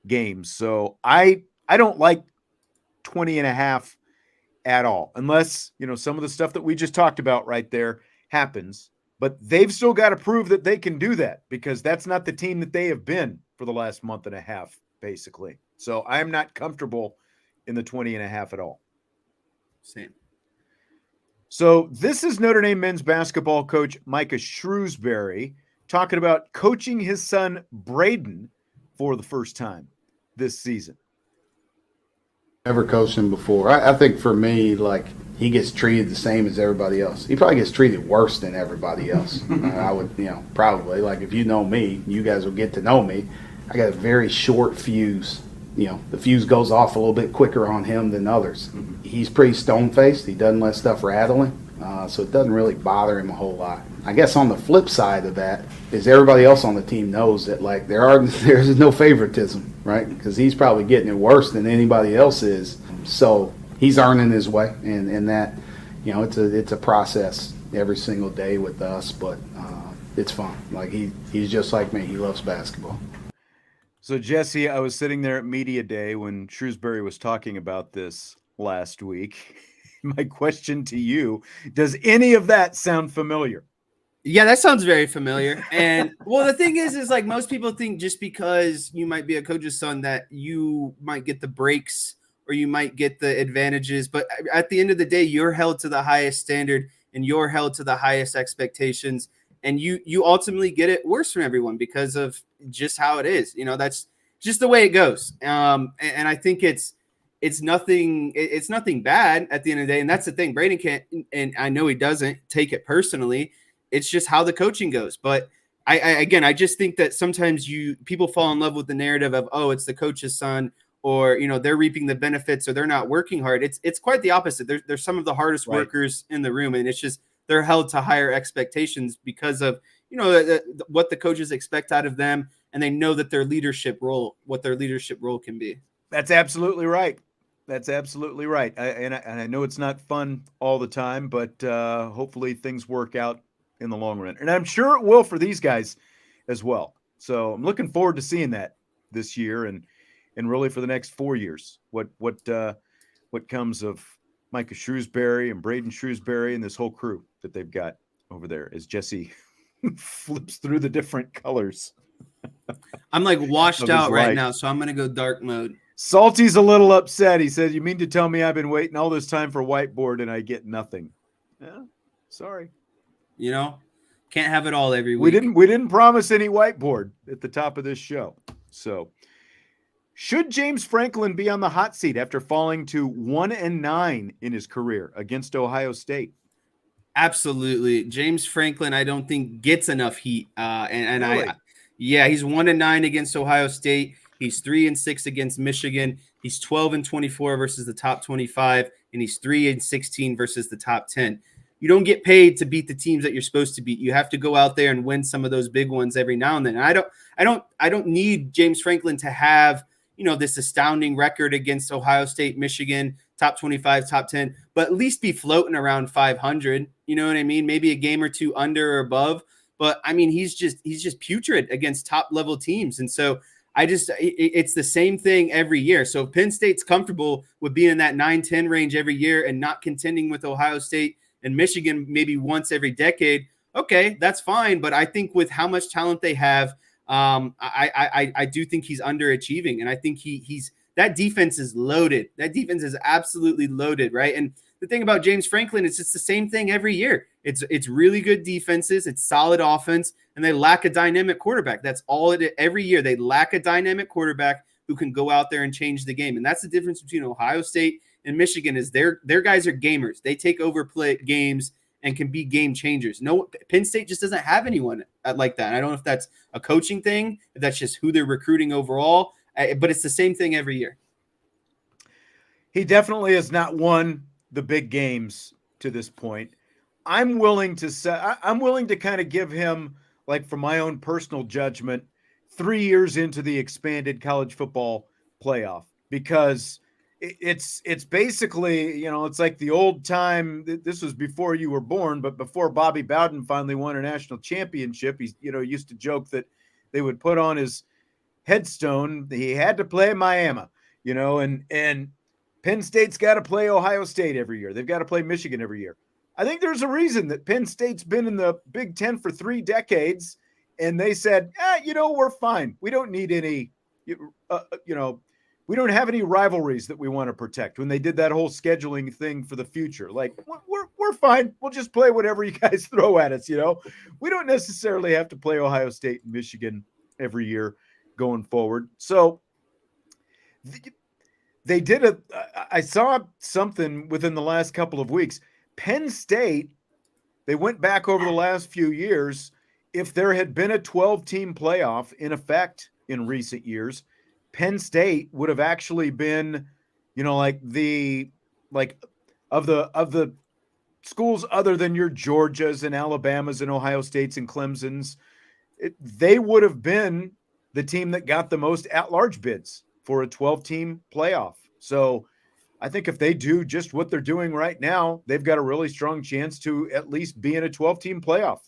games. So I don't like 20.5 at all, unless, some of the stuff that we just talked about right there happens. But they've still got to prove that they can do that, because that's not the team that they have been for the last month and a half, basically. So I'm not comfortable in the 20.5 at all. Same. So this is Notre Dame men's basketball coach Micah Shrewsberry talking about coaching his son Braden for the first time this season. Never coached him before. I think for me, he gets treated the same as everybody else. He probably gets treated worse than everybody else. I would, probably. If you know me, you guys will get to know me. I got a very short fuse. The fuse goes off a little bit quicker on him than others. He's pretty stone-faced. He doesn't let stuff rattle him, so it doesn't really bother him a whole lot. I guess on the flip side of that is everybody else on the team knows that there's no favoritism, right? Because he's probably getting it worse than anybody else is. So he's earning his way, and that, it's a process every single day with us, but it's fun. He's just like me. He loves basketball. So, Jesse, I was sitting there at Media Day when Shrewsberry was talking about this last week. My question to you, does any of that sound familiar? Yeah, that sounds very familiar. And, well, the thing is most people think just because you might be a coach's son that you might get the breaks or you might get the advantages. But at the end of the day, you're held to the highest standard and you're held to the highest expectations. And you ultimately get it worse from everyone because of just how it is. That's just the way it goes. And I think it's nothing bad at the end of the day. And that's the thing. Braden can't, and I know he doesn't take it personally. It's just how the coaching goes. But I just think that sometimes people fall in love with the narrative of, oh, it's the coach's son, or, they're reaping the benefits or they're not working hard. It's quite the opposite. They're some of the hardest workers in the room. And it's just, they're held to higher expectations because of, what the coaches expect out of them. And they know that what their leadership role can be. That's absolutely right. That's absolutely right. I know it's not fun all the time, but hopefully things work out in the long run. And I'm sure it will for these guys as well. So I'm looking forward to seeing that this year and really for the next 4 years, what comes of Micah Shrewsberry and Braden Shrewsberry and this whole crew that they've got over there as Jesse flips through the different colors. I'm washed out right now, so I'm going to go dark mode. Salty's a little upset. He said, "You mean to tell me I've been waiting all this time for whiteboard and I get nothing?" Yeah, sorry. Can't have it all every week. We didn't promise any whiteboard at the top of this show. So, should James Franklin be on the hot seat after falling to 1-9 in his career against Ohio State? Absolutely. James Franklin, I don't think gets enough heat. Really? He's 1-9 against Ohio State. He's 3-6 against Michigan. He's 12-24 versus the top 25, and he's 3-16 versus the top 10. You don't get paid to beat the teams that you're supposed to beat. You have to go out there and win some of those big ones every now and then. And I don't need James Franklin to have, this astounding record against Ohio State, Michigan, top 25, top 10, but at least be floating around 500. You know what I mean? Maybe a game or two under or above. But I mean, he's just putrid against top level teams. And so it's the same thing every year. So if Penn State's comfortable with being in that 9-10 range every year and not contending with Ohio State and Michigan maybe once every decade, okay, that's fine. But I think with how much talent they have, I do think he's underachieving. And I think that defense is loaded. That defense is absolutely loaded, right? And the thing about James Franklin, it's just the same thing every year. It's really good defenses, it's solid offense, and they lack a dynamic quarterback. That's all it is. Every year they lack a dynamic quarterback who can go out there and change the game. And that's the difference between Ohio State and Michigan is their guys are gamers. They take over play games and can be game changers. No, Penn State just doesn't have anyone like that. I don't know if that's a coaching thing, if that's just who they're recruiting overall, but it's the same thing every year. He definitely has not won the big games to this point. I'm willing to say I'm willing to kind of give him, like, for my own personal judgment, 3 years into the expanded college football playoff, because it's basically, it's like the old time. This was before you were born, but before Bobby Bowden finally won a national championship. He used to joke that they would put on his headstone he had to play Miami, and Penn State's got to play Ohio State every year. They've got to play Michigan every year. I think there's a reason that Penn State's been in the Big Ten for 3 decades, and they said, we're fine. We don't need any, we don't have any rivalries that we want to protect. When they did that whole scheduling thing for the future, like, we're fine. We'll just play whatever you guys throw at us. We don't necessarily have to play Ohio State and Michigan every year going forward. So they did I saw something within the last couple of weeks. Penn State, they went back over the last few years. If there had been a 12-team playoff in effect in recent years, Penn State would have actually been, of the schools other than your Georgias and Alabamas and Ohio States and Clemsons, they would have been the team that got the most at-large bids for a 12-team playoff. So I think if they do just what they're doing right now, they've got a really strong chance to at least be in a 12-team playoff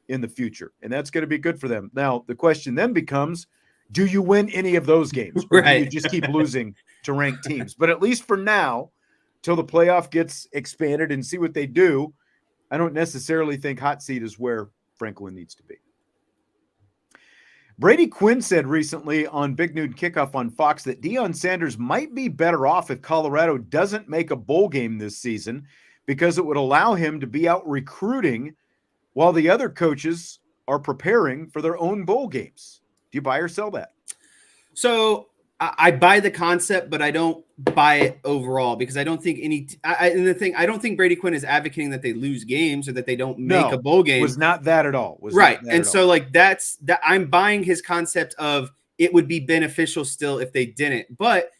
in the future. And that's going to be good for them. Now, the question then becomes, do you win any of those games? Or do you just keep losing to ranked teams? But at least for now, till the playoff gets expanded and see what they do, I don't necessarily think hot seat is where Franklin needs to be. Brady Quinn said recently on Big Noon Kickoff on Fox that Deion Sanders might be better off if Colorado doesn't make a bowl game this season, because it would allow him to be out recruiting while the other coaches are preparing for their own bowl games. Do you buy or sell that? So I buy the concept, but I don't buy it overall, because I don't think I don't think Brady Quinn is advocating that they lose games or that they don't make a bowl game. Was not that at all. And so like that's that I'm buying his concept of it would be beneficial still if they didn't. But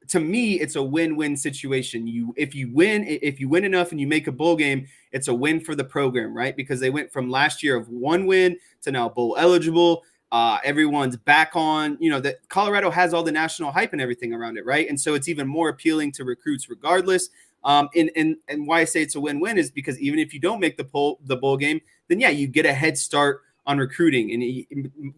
to me, it's a win-win situation. If you win enough and you make a bowl game, it's a win for the program, right? Because they went from last year of 1 win to now bowl eligible. Everyone's back on, that Colorado has all the national hype and everything around it, right? And so it's even more appealing to recruits regardless. And why I say it's a win-win is because even if you don't make the bowl game, then yeah, you get a head start on recruiting, and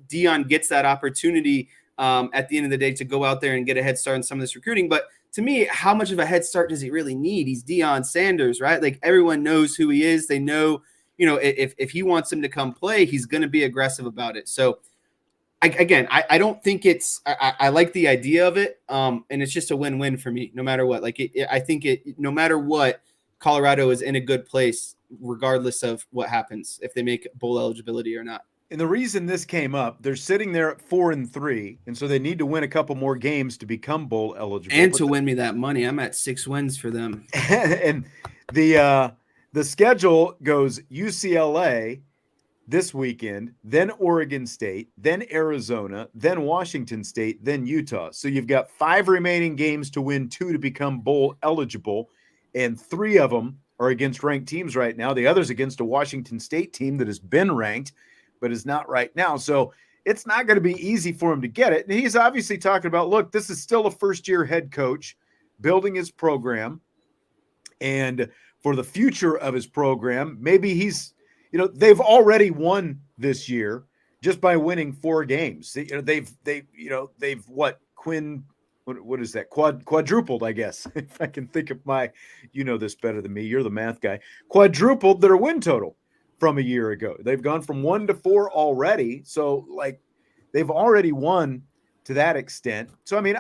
Deion gets that opportunity at the end of the day to go out there and get a head start on some of this recruiting. But to me, how much of a head start does he really need? He's Deion Sanders, right? Like, everyone knows who he is. They know, if he wants him to come play, he's going to be aggressive about it. So I don't think I like the idea of it. And it's just a win-win for me, no matter what. I think no matter what, Colorado is in a good place, regardless of what happens, if they make bowl eligibility or not. And the reason this came up, they're sitting there at 4-3, and so they need to win a couple more games to become bowl eligible. And to win me that money, I'm at 6 wins for them. And the schedule goes UCLA this weekend, then Oregon State, then Arizona, then Washington State, then Utah. So you've got 5 remaining games to win, 2 to become bowl eligible, and 3 of them are against ranked teams right now. The other's against a Washington State team that has been ranked but is not right now. So it's not going to be easy for him to get it. And he's obviously talking about, look, this is still a first-year head coach building his program. And for the future of his program, maybe he's, they've already won this year just by winning 4 games. They've what is that? Quadrupled, I guess. If I can think of this better than me. You're the math guy. Quadrupled their win total from a year ago. They've gone from 1 to 4 already. So they've already won to that extent. So, I mean,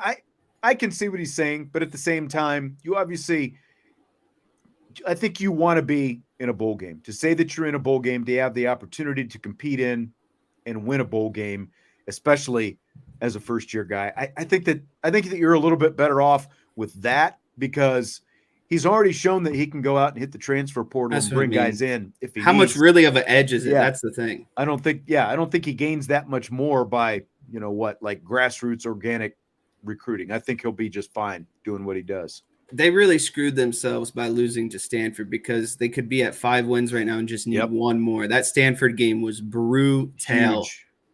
I can see what he's saying, but at the same time, I think you want to be in a bowl game. To say that you're in a bowl game, to have the opportunity to compete in and win a bowl game, especially as a first-year guy, I think that you're a little bit better off with that, because he's already shown that he can go out and hit the transfer portal and bring guys in. How much really of an edge is it? That's the thing. I don't think he gains that much more by, grassroots organic recruiting. I think he'll be just fine doing what he does. They really screwed themselves by losing to Stanford, because they could be at 5 wins right now and just need one more. That Stanford game was brutal.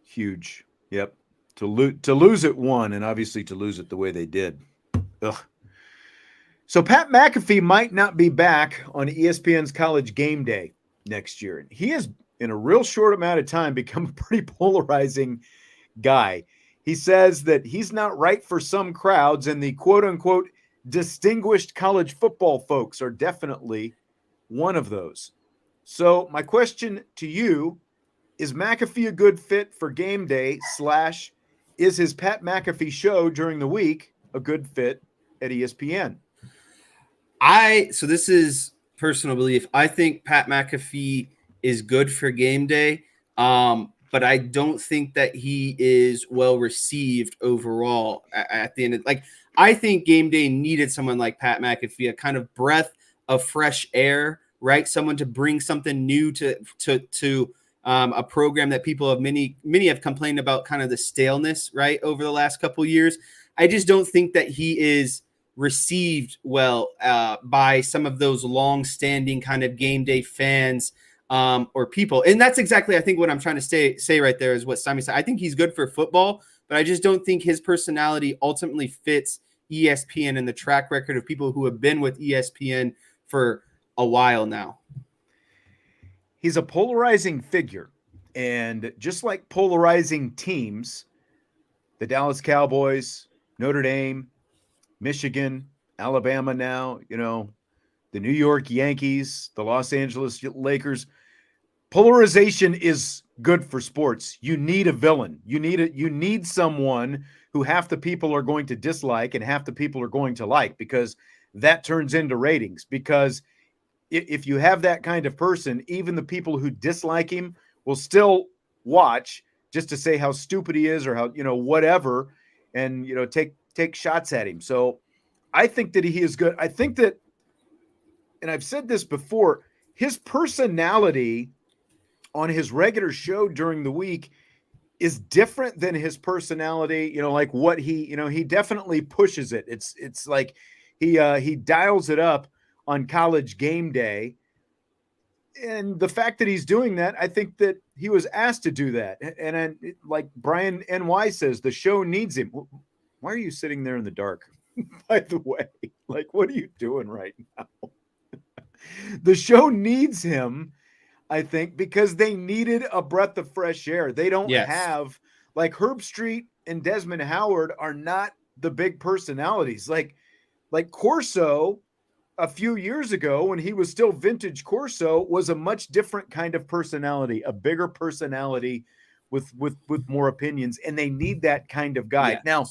Huge. Yep. To lose it one, and obviously to lose it the way they did. Ugh. So Pat McAfee might not be back on ESPN's College Game Day next year. He has, in a real short amount of time, become a pretty polarizing guy. He says that he's not right for some crowds, and the quote-unquote distinguished college football folks are definitely one of those. So my question to you, is McAfee a good fit for game day / is his Pat McAfee show during the week a good fit at ESPN? So this is personal belief. I think Pat McAfee is good for game day, but I don't think that he is well received overall at the end of, like, I think game day needed someone like Pat McAfee, a kind of breath of fresh air, right? Someone to bring something new to a program that people have many have complained about, kind of the staleness, right, over the last couple of years. I just don't think that he is received well by some of those long-standing kind of game day fans or people. And that's exactly, I think, what I'm trying to say right there is what Simon said. I think he's good for football, but I just don't think his personality ultimately fits ESPN and the track record of people who have been with ESPN for a while now. He's a polarizing figure, and just like polarizing teams, the Dallas Cowboys, Notre Dame, Michigan, Alabama now, the New York Yankees, the Los Angeles Lakers, polarization is good for sports. You need a villain. You need someone who half the people are going to dislike and half the people are going to like, because that turns into ratings. Because if you have that kind of person, even the people who dislike him will still watch just to say how stupid he is or how, whatever, and, take shots at him. So I think that he is good. I think that, and I've said this before, his personality on his regular show during the week is different than his personality, like what he definitely pushes it. It's like he dials it up on College Game Day. And the fact that he's doing that, I think that he was asked to do that. And like Brian NY says, the show needs him. Why are you sitting there in the dark? By the way, like, what are you doing right now? The show needs him, I think, because they needed a breath of fresh air. They don't have, like, Herb Street and Desmond Howard are not the big personalities. Like Corso a few years ago, when he was still vintage Corso, was a much different kind of personality, a bigger personality with more opinions. And they need that kind of guy. Yeah. Now,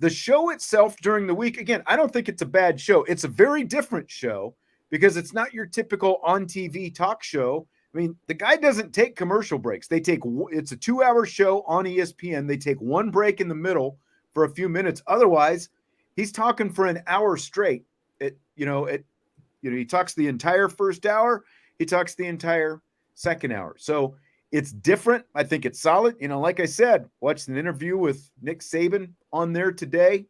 the show itself during the week, again, I don't think it's a bad show. It's a very different show because it's not your typical on-TV talk show. I mean, the guy doesn't take commercial breaks. It's a 2-hour show on ESPN. They take one break in the middle for a few minutes. Otherwise, he's talking for an hour straight. He talks the entire first hour. He talks the entire second hour. So it's different. I think it's solid. Like I said, watched an interview with Nick Saban on there today.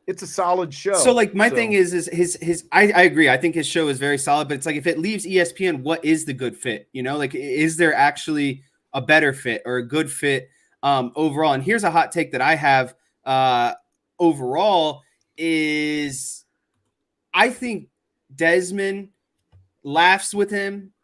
It's a solid show. So my thing is his I agree. I think his show is very solid, but it's like, if it leaves ESPN, what is the good fit? Is there actually a better fit or a good fit overall? And here's a hot take that I have overall is, I think Desmond laughs with him /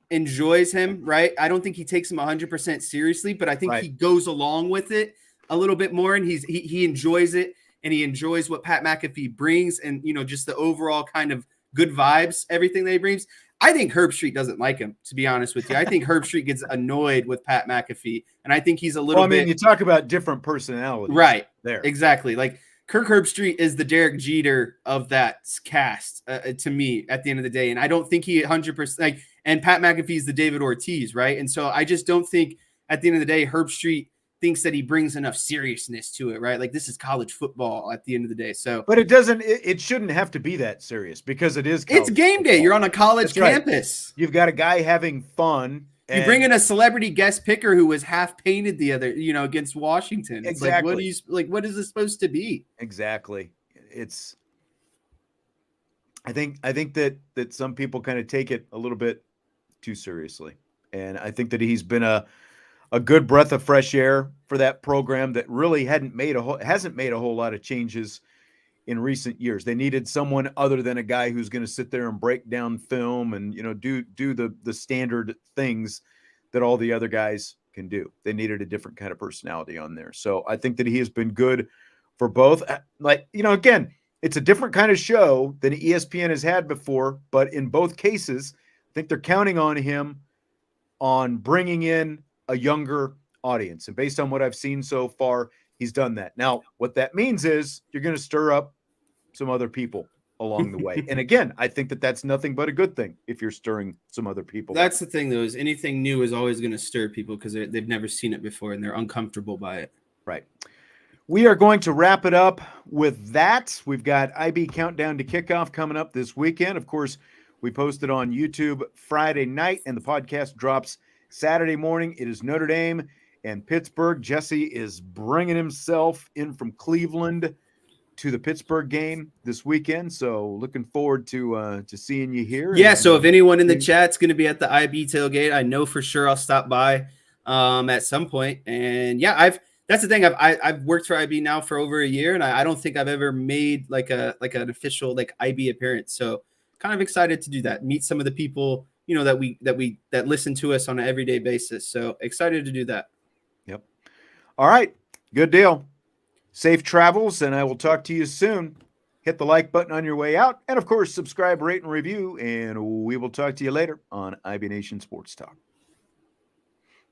enjoys him, right? I don't think he takes him 100% seriously, but I think he goes along with it a little bit more, and he enjoys it, and he enjoys what Pat McAfee brings, and just the overall kind of good vibes, everything that he brings. I think Herb Street doesn't like him, to be honest with you. I think Herb Street gets annoyed with Pat McAfee, and I think he's a little bit. You talk about different personalities, right? There, exactly. Like, Kirk Herbstreit is the Derek Jeter of that cast to me at the end of the day. And I don't think he 100% and Pat McAfee is the David Ortiz. Right. And so I just don't think at the end of the day, Herbstreit thinks that he brings enough seriousness to it. Right. Like, this is college football at the end of the day. So, but it shouldn't have to be that serious, because it's game day. You're on a college campus. Right. You've got a guy having fun. You bring in a celebrity guest picker who was half painted the other, against Washington. It's exactly. What is this supposed to be? Exactly. It's I think that some people kind of take it a little bit too seriously. And I think that he's been a good breath of fresh air for that program that really hasn't made a whole lot of changes in recent years. They needed someone other than a guy who's going to sit there and break down film and, do the standard things that all the other guys can do. They needed a different kind of personality on there. So I think that he has been good for both. Again, it's a different kind of show than ESPN has had before, but in both cases, I think they're counting on him on bringing in a younger audience. And based on what I've seen so far, he's done that. Now, what that means is you're going to stir up some other people along the way. And again, I think that that's nothing but a good thing if you're stirring some other people. That's the thing, though, is anything new is always going to stir people because they've never seen it before and they're uncomfortable by it. Right. We are going to wrap it up with that. We've got IB Countdown to Kickoff coming up this weekend. Of course, we posted on YouTube Friday night, and the podcast drops Saturday morning. It is Notre Dame and Pittsburgh. Jesse is bringing himself in from Cleveland to the Pittsburgh game this weekend. So looking forward to seeing you here. Yeah, so if anyone in the chat's going to be at the IB tailgate, I know for sure I'll stop by at some point. And yeah, that's the thing. I've worked for IB now for over a year, and I don't think I've ever made like an official like IB appearance. So kind of excited to do that. Meet some of the people, that listen to us on an everyday basis. So excited to do that. Yep. All right. Good deal. Safe travels, and I will talk to you soon. Hit the like button on your way out, and of course, subscribe, rate, and review, and we will talk to you later on IB Nation Sports Talk.